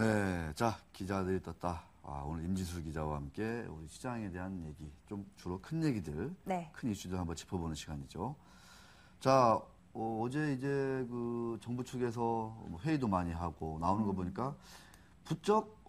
네, 자, 기자들이 떴다. 오늘 임지수 기자와 함께 우리 시장에 대한 얘기, 좀 주로 큰 얘기들, 네. 큰 이슈들 한번 짚어보는 시간이죠. 자, 어제 이제 그 정부 측에서 회의도 많이 하고 나오는 거 보니까 부쩍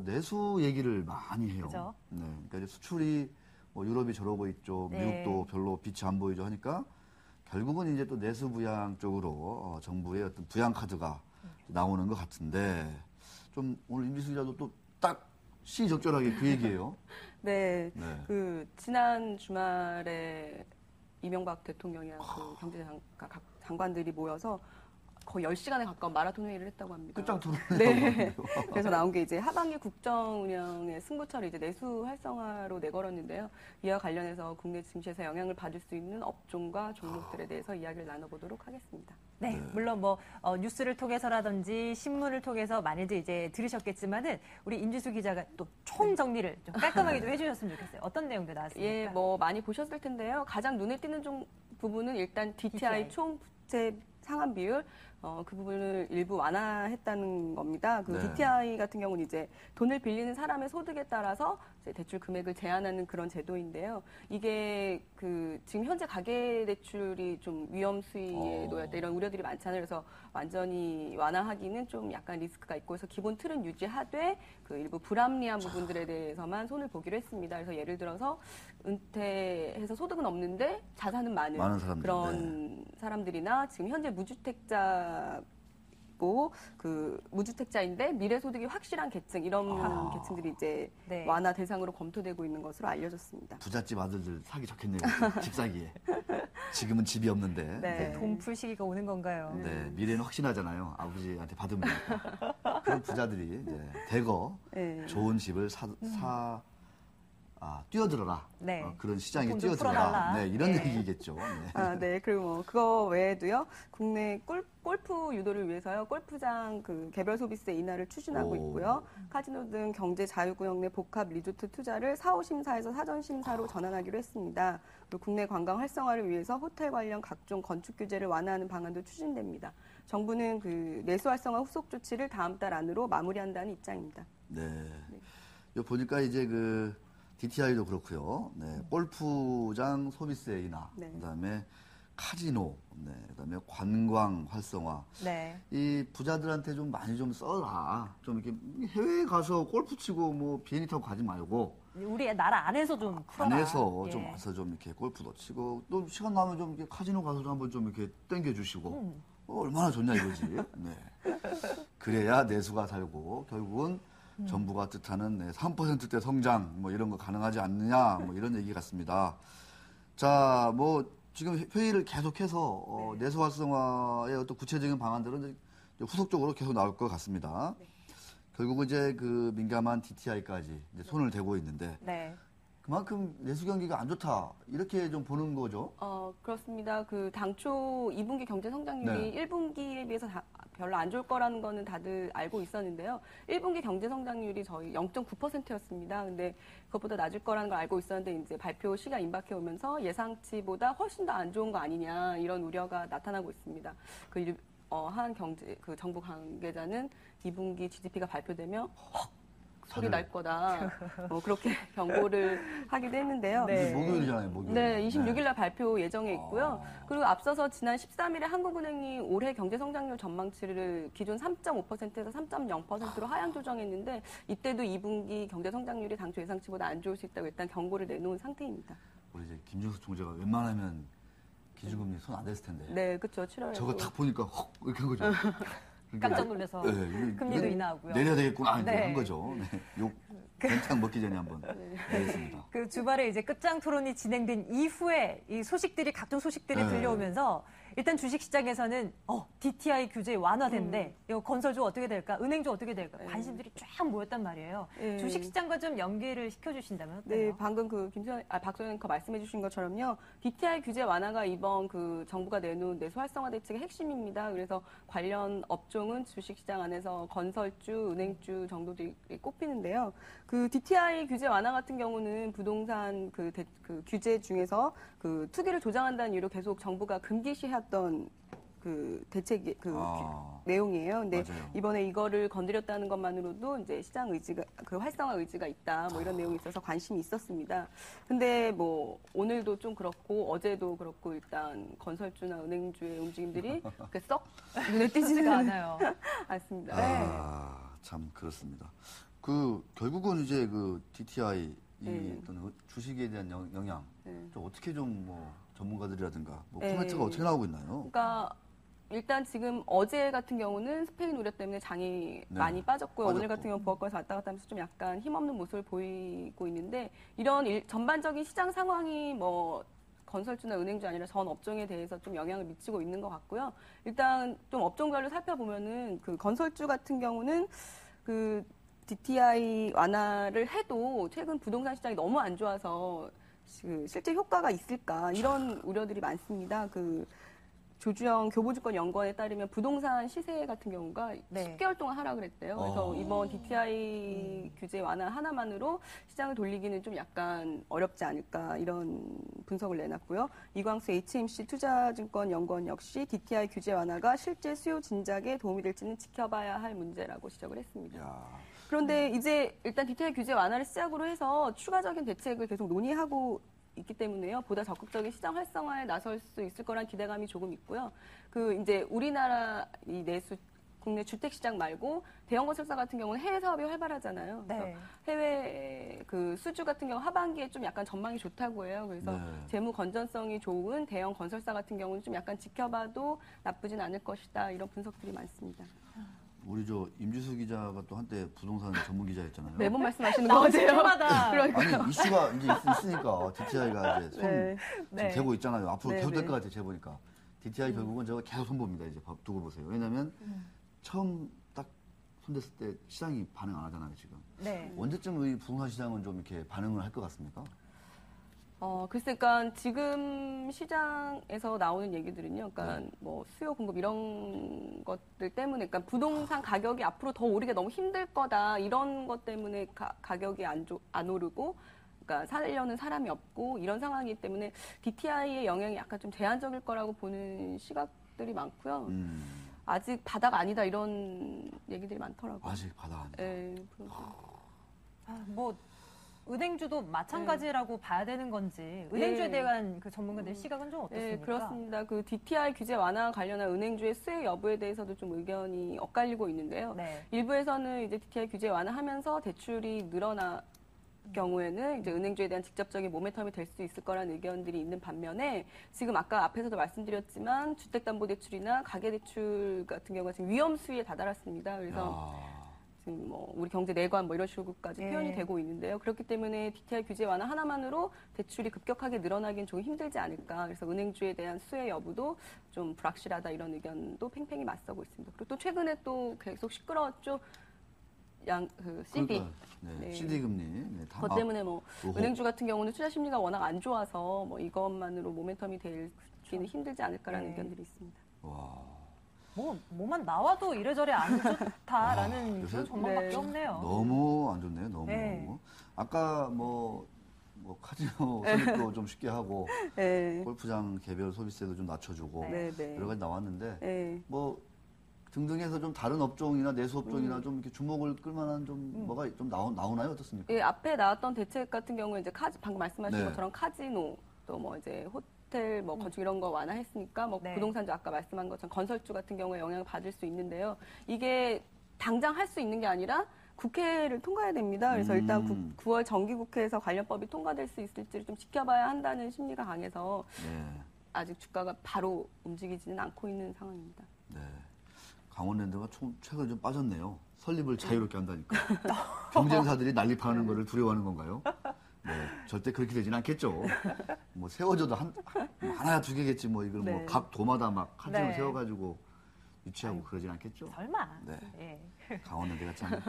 내수 얘기를 많이 해요. 그죠? 네, 그러니까 이제 수출이 유럽이 저러고 있죠. 네. 미국도 별로 빛이 안 보이죠 하니까 결국은 이제 또 내수 부양 쪽으로 정부의 어떤 부양 카드가 나오는 것 같은데 좀 오늘 임지수 기자도 또 딱 시적절하게 그 얘기예요. 네, 네. 그 지난 주말에 이명박 대통령이랑 그 경제장관들이 모여서 거의 10시간에 가까운 마라톤 회의를 했다고 합니다. 끝장 토론을 네. 그래서 나온 게 이제 하반기 국정 운영의 승부처를 이제 내수 활성화로 내걸었는데요. 이와 관련해서 국내 증시에서 영향을 받을 수 있는 업종과 종목들에 대해서 이야기를 나눠보도록 하겠습니다. 네, 물론 뭐 뉴스를 통해서라든지 신문을 통해서 많이들 이제 들으셨겠지만은 우리 임지수 기자가 또 총 정리를 좀 깔끔하게 좀 해주셨으면 좋겠어요. 어떤 내용들 나왔습니까? 예, 뭐 많이 보셨을 텐데요. 가장 눈에 띄는 부분은 일단 DTI 총 부채 상환 비율 그 부분을 일부 완화했다는 겁니다. 그 네. DTI 같은 경우는 이제 돈을 빌리는 사람의 소득에 따라서 이제 대출 금액을 제한하는 그런 제도인데요. 이게 그 지금 현재 가계 대출이 좀 위험 수위에 놓여 있다 이런 우려들이 많잖아요. 그래서 완전히 완화하기는 좀 약간 리스크가 있고 해서 기본 틀은 유지하되 그 일부 불합리한 부분들에 대해서만 손을 보기로 했습니다. 그래서 예를 들어서 은퇴해서 소득은 없는데 자산은 많은 사람들, 그런 사람들이나 지금 현재 무주택자고 그 무주택자인데 미래 소득이 확실한 계층 이런 계층들이 이제 네. 완화 대상으로 검토되고 있는 것으로 알려졌습니다. 부잣집 아들들 사기 좋겠네요. 집 사기에. 지금은 집이 없는데. 네. 돈 풀 시기가 오는 건가요? 네, 미래는 확신하잖아요. 아버지한테 받으면. 그런 부자들이 이제 대거 네. 좋은 집을 뛰어들어라. 네. 그런 시장에 돈 좀 뛰어들어라. 풀어달라. 네, 이런 네. 얘기겠죠. 네. 네. 그리고 뭐 그거 외에도요. 국내 골프 유도를 위해서요. 골프장 그 개별 소비세 인하를 추진하고 있고요. 카지노 등 경제 자유구역 내 복합 리조트 투자를 사후심사에서 사전심사로 전환하기로 했습니다. 그리고 국내 관광 활성화를 위해서 호텔 관련 각종 건축 규제를 완화하는 방안도 추진됩니다. 정부는 그 내수 활성화 후속 조치를 다음 달 안으로 마무리한다는 입장입니다. 네. 요 보니까 이제 그 DTI도 그렇고요. 네. 골프장 소비세 인하, 네. 그다음에 카지노, 네. 그다음에 관광 활성화. 네. 이 부자들한테 좀 많이 좀 써라. 좀 이렇게 해외에 가서 골프 치고 뭐 비행기 타고 가지 말고 우리 나라 안에서 좀 풀어라. 안에서 예. 좀 와서 좀 이렇게 골프도 치고 또 시간 나면 좀 이렇게 카지노 가서도 한번 좀 이렇게 땡겨주시고 얼마나 좋냐 이거지. 네. 그래야 내수가 살고 결국은 정부가 뜻하는 3%대 성장 뭐 이런 거 가능하지 않느냐 뭐 이런 얘기 같습니다. 자, 뭐 지금 회의를 계속해서 내수 활성화의 어떤 구체적인 방안들은 이제 후속적으로 계속 나올 것 같습니다. 네. 결국은 이제 그 민감한 DTI까지 이제 손을 대고 있는데 네. 그만큼 내수 경기가 안 좋다 이렇게 좀 보는 거죠. 그렇습니다. 그 당초 2분기 경제 성장률이 네. 1분기에 비해서 별로 안 좋을 거라는 거는 다들 알고 있었는데요. 1분기 경제 성장률이 저희 0.9%였습니다. 근데 그것보다 낮을 거라는 걸 알고 있었는데 이제 발표 시가 임박해 오면서 예상치보다 훨씬 더 안 좋은 거 아니냐 이런 우려가 나타나고 있습니다. 한 정부 관계자는 2분기 GDP가 발표되면 소리 날 거다. 그렇게 경고를 하기도 했는데요. 네. 목요일이잖아요, 목요일. 네, 26일 날 발표 예정에 있고요. 그리고 앞서서 지난 13일에 한국은행이 올해 경제 성장률 전망치를 기존 3.5%에서 3.0%로 하향 조정했는데 이때도 2분기 경제 성장률이 당초 예상치보다 안 좋을 수 있다고 일단 경고를 내놓은 상태입니다. 우리 이제 김정수 총재가 웬만하면 기준금리 손 안 댔을 텐데. 네, 그렇죠. 7월에. 저거 딱 보니까 헉 이렇게 한 거죠. 깜짝 놀라서 금리도 인하하고요. 내려야 되겠구나 이제 네. 한 거죠. 네. 욕 벤탕 먹기 전에 한번 내겠습니다. 그 주말에 이제 끝장 토론이 진행된 이후에 이 소식들이 각종 소식들이 네. 들려오면서 일단 주식시장에서는 DTI 규제 완화된대. 이거 건설주 어떻게 될까? 은행주 어떻게 될까? 관심들이 쫙 모였단 말이에요. 네. 주식시장과 좀 연계를 시켜주신다면 어때요? 네, 방금 박소연 앵커 말씀해 주신 것처럼요. DTI 규제 완화가 이번 그 정부가 내놓은 내수 활성화 대책의 핵심입니다. 그래서 관련 업종은 주식시장 안에서 건설주, 은행주 정도들이 꼽히는데요. 그 DTI 규제 완화 같은 경우는 부동산 그 규제 중에서 그 투기를 조장한다는 이유로 계속 정부가 금기시했던 그 대책 아. 내용이에요. 근데 맞아요. 이번에 이거를 건드렸다는 것만으로도 이제 시장 의지가 그 활성화 의지가 있다. 뭐 이런 내용이 있어서 관심이 있었습니다. 근데 뭐 오늘도 좀 그렇고 어제도 그렇고 일단 건설주나 은행주의 움직임들이 그렇게 썩 눈에 띄지가 않아요. 않습니다. 아, 참 그렇습니다. 그 결국은 이제 그 DTI 네. 어떤 주식에 대한 영향 네. 좀 어떻게 좀 뭐 전문가들이라든가 뭐 네. 코멘트가 어떻게 나오고 있나요? 그러니까 일단 지금 어제 같은 경우는 스페인 우려 때문에 장이 많이 빠졌고요. 오늘 같은 경우 부업권에서 왔다 갔다 하면서 좀 약간 힘없는 모습을 보이고 있는데 이런 전반적인 시장 상황이 뭐 건설주나 은행주 아니라 전 업종에 대해서 좀 영향을 미치고 있는 것 같고요. 일단 좀 업종별로 살펴보면은 그 건설주 같은 경우는 그 DTI 완화를 해도 최근 부동산 시장이 너무 안 좋아서 그 실제 효과가 있을까 이런 우려들이 많습니다. 그 조주영 교보증권 연구원에 따르면 부동산 시세 같은 경우가 네. 10개월 동안 하락을 했대요. 그래서 이번 DTI 규제 완화 하나만으로 시장을 돌리기는 좀 약간 어렵지 않을까 이런 분석을 내놨고요. 이광수 HMC 투자증권 연구원 역시 DTI 규제 완화가 실제 수요 진작에 도움이 될지는 지켜봐야 할 문제라고 지적을 했습니다. 야. 그런데 이제 일단 DTI 규제 완화를 시작으로 해서 추가적인 대책을 계속 논의하고 있기 때문에요. 보다 적극적인 시장 활성화에 나설 수 있을 거란 기대감이 조금 있고요. 그 이제 우리나라 이 내수 국내 주택 시장 말고 대형 건설사 같은 경우는 해외 사업이 활발하잖아요. 그래서 네. 해외 그 수주 같은 경우 하반기에 좀 약간 전망이 좋다고 해요. 그래서 네. 재무 건전성이 좋은 대형 건설사 같은 경우는 좀 약간 지켜봐도 나쁘진 않을 것이다. 이런 분석들이 많습니다. 우리 저 임지수 기자가 또 한때 부동산 전문 기자였잖아요. 매번 말씀하시는 거 같아요. 때마다. 그러니까. 아니 이슈가 이제 있으니까 DTI가 이제 손 네. 지금 네. 대고 있잖아요. 앞으로 네, 계속 될 네. 것 같아요. 제 보니까 DTI 결국은 제가 계속 손봅니다. 이제 두고 보세요. 왜냐하면 처음 딱 손댔을 때 시장이 반응 안 하잖아요. 지금 네. 언제쯤 이 부동산 시장은 좀 이렇게 반응을 할 것 같습니까? 글쎄, 그러니까 지금 시장에서 나오는 얘기들은요, 그러니까 뭐 수요 공급 이런 것들 때문에, 그러니까 부동산 가격이 앞으로 더 오르기 너무 힘들 거다 이런 것 때문에 가격이 안 오르고, 그러니까 살려는 사람이 없고 이런 상황이기 때문에 DTI의 영향이 약간 좀 제한적일 거라고 보는 시각들이 많고요. 아직 바닥 아니다 이런 얘기들이 많더라고요. 아직 바닥 아니다. 네, 뭐 은행주도 마찬가지라고 봐야 되는 건지 은행주에 네. 대한 그 전문가들의 시각은 좀 어떻습니까? 네, 그렇습니다. 그 DTI 규제 완화 관련한 은행주의 수혜 여부에 대해서도 좀 의견이 엇갈리고 있는데요. 네. 일부에서는 이제 DTI 규제 완화하면서 대출이 늘어나 경우에는 이제 은행주에 대한 직접적인 모멘텀이 될 수 있을 거라는 의견들이 있는 반면에 지금 아까 앞에서도 말씀드렸지만 주택담보대출이나 가계대출 같은 경우가 지금 위험 수위에 다다랐습니다. 그래서 지금 뭐 우리 경제 내관 뭐 이런 식으로까지 표현이 되고 있는데요. 그렇기 때문에 DTI 규제 완화 하나만으로 대출이 급격하게 늘어나기는 조금 힘들지 않을까. 그래서 은행주에 대한 수혜 여부도 좀 불확실하다 이런 의견도 팽팽히 맞서고 있습니다. 그리고 또 최근에 또 계속 시끄러웠죠. CD. 그러니까, 네. 네. CD 금리. 네, 다 그것 때문에 뭐 요거. 은행주 같은 경우는 투자 심리가 워낙 안 좋아서 뭐 이것만으로 모멘텀이 되기는 힘들지 않을까라는 네. 의견들이 있습니다. 와. 뭐만 나와도 이래저래 안 좋다라는 요새 그런 전망밖에 네. 없네요. 너무 안 좋네요. 너무. 네. 아까 뭐 카지노 설립도 좀 쉽게 하고 네. 골프장 개별 소비세도 좀 낮춰주고 네, 네. 여러 가지 나왔는데 네. 뭐 등등해서 좀 다른 업종이나 내수 업종이나 좀 이렇게 주목을 끌만한 좀 뭐가 좀 나오나요? 어떻습니까? 예, 앞에 나왔던 대책 같은 경우에 이제 방금 말씀하신 네. 것처럼 카지노 또 뭐 이제 호텔 뭐 건축 이런 거 완화했으니까 뭐 네. 부동산주 아까 말씀한 것처럼 건설주 같은 경우에 영향을 받을 수 있는데요. 이게 당장 할 수 있는 게 아니라 국회를 통과해야 됩니다. 그래서 일단 9월 정기국회에서 관련법이 통과될 수 있을지를 좀 지켜봐야 한다는 심리가 강해서 네. 아직 주가가 바로 움직이지는 않고 있는 상황입니다. 네. 강원랜드가 최근에 좀 빠졌네요. 설립을 자유롭게 한다니까. 경쟁사들이 난립하는 거를 두려워하는 건가요? 네, 절대 그렇게 되진 않겠죠. 뭐 세워져도 하나야 두 개겠지 뭐 이걸 네. 뭐 각 도마다 막 카지노 네. 세워가지고 유치하고 그러진 않겠죠. 설마. 네. 예. 강원랜드가 참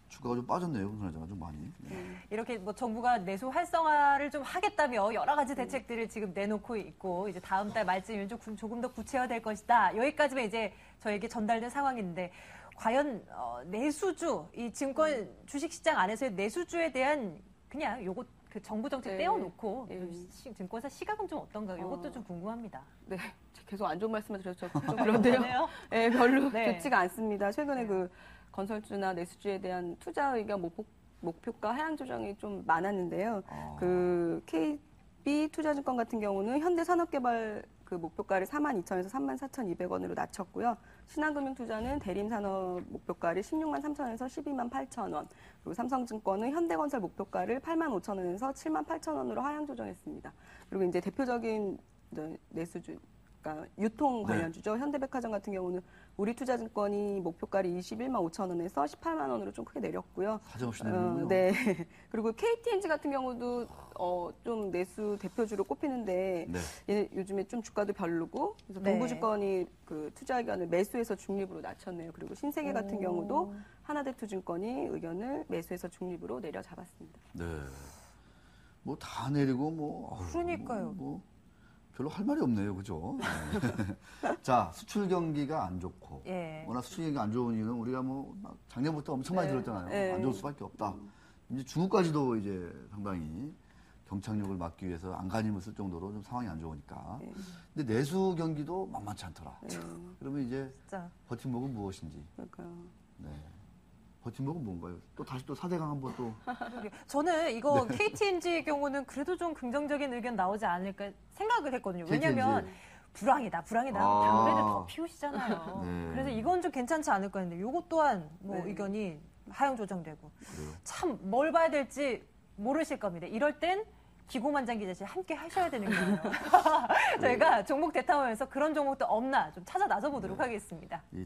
주가가 좀 빠졌네요. 그나저나 좀 많이. 네. 이렇게 뭐 정부가 내수 활성화를 좀 하겠다며 여러 가지 대책들을 지금 내놓고 있고 이제 다음 달 말쯤이면 조금 더 구체화될 것이다. 여기까지만 이제 저에게 전달된 상황인데 과연 내수주 이 증권 주식시장 안에서의 내수주에 대한 그냥 요거 그 정부 정책 네. 떼어놓고 네. 증권사 시각은 좀 어떤가요? 이것도 좀 궁금합니다. 네, 계속 안 좋은 말씀을 드려서 좀 그런데요. 그러네요. 네, 별로 네. 좋지가 않습니다. 최근에 네. 그 건설주나 내수주에 대한 투자 의견 목표가 하향 조정이 좀 많았는데요. 그 KB 투자증권 같은 경우는 현대산업개발 그 목표가를 42,000에서 34,200원으로 낮췄고요. 신한금융투자는 대림산업 목표가를 163,000원에서 128,000원. 그리고 삼성증권은 현대건설 목표가를 85,000원에서 78,000원으로 하향 조정했습니다. 그리고 이제 대표적인 내수주, 그러니까 유통 관련주죠. 현대백화점 같은 경우는 우리투자증권이 목표가를 215,000 5천원에서 18만 원으로 좀 크게 내렸고요. 사정없이 내리는군요. 네. 그리고 KTNG 같은 경우도 좀 내수 대표주로 꼽히는데 네. 얘는 요즘에 좀 주가도 별로고 그래서 네. 동부증권이 그 투자 의견을 매수해서 중립으로 낮췄네요. 그리고 신세계 같은 경우도 하나대투증권이 의견을 매수해서 중립으로 내려잡았습니다. 네. 뭐 다 내리고 뭐. 그러니까요. 뭐 별로 할 말이 없네요, 그죠? 네. 자, 수출 경기가 안 좋고. 예. 워낙 수출 경기가 안 좋은 이유는 우리가 뭐 작년부터 엄청 많이 네. 들었잖아요. 네. 안 좋을 수밖에 없다. 이제 중국까지도 이제 상당히 경착륙을 막기 위해서 안간힘을 쓸 정도로 좀 상황이 안 좋으니까. 네. 근데 내수 경기도 만만치 않더라. 네. 그러면 이제 진짜. 버팀목은 무엇인지. 그러니까요. 네. 버팀목은 뭔가요? 또 다시 또 4대강 한번 또. 저는 이거 KTNG 경우는 그래도 좀 긍정적인 의견 나오지 않을까 생각을 했거든요. 왜냐하면 KTNG. 불황이다. 아. 담배를 더 피우시잖아요. 네. 그래서 이건 좀 괜찮지 않을까 했는데 이것 또한 뭐 네. 의견이 하향 조정되고 그래요. 참 뭘 봐야 될지 모르실 겁니다. 이럴 땐 기고만장 기자씨 함께 하셔야 되는 거예요. 저희가 종목 대탐하면서 그런 종목도 없나 좀 찾아 나서 보도록 하겠습니다. 이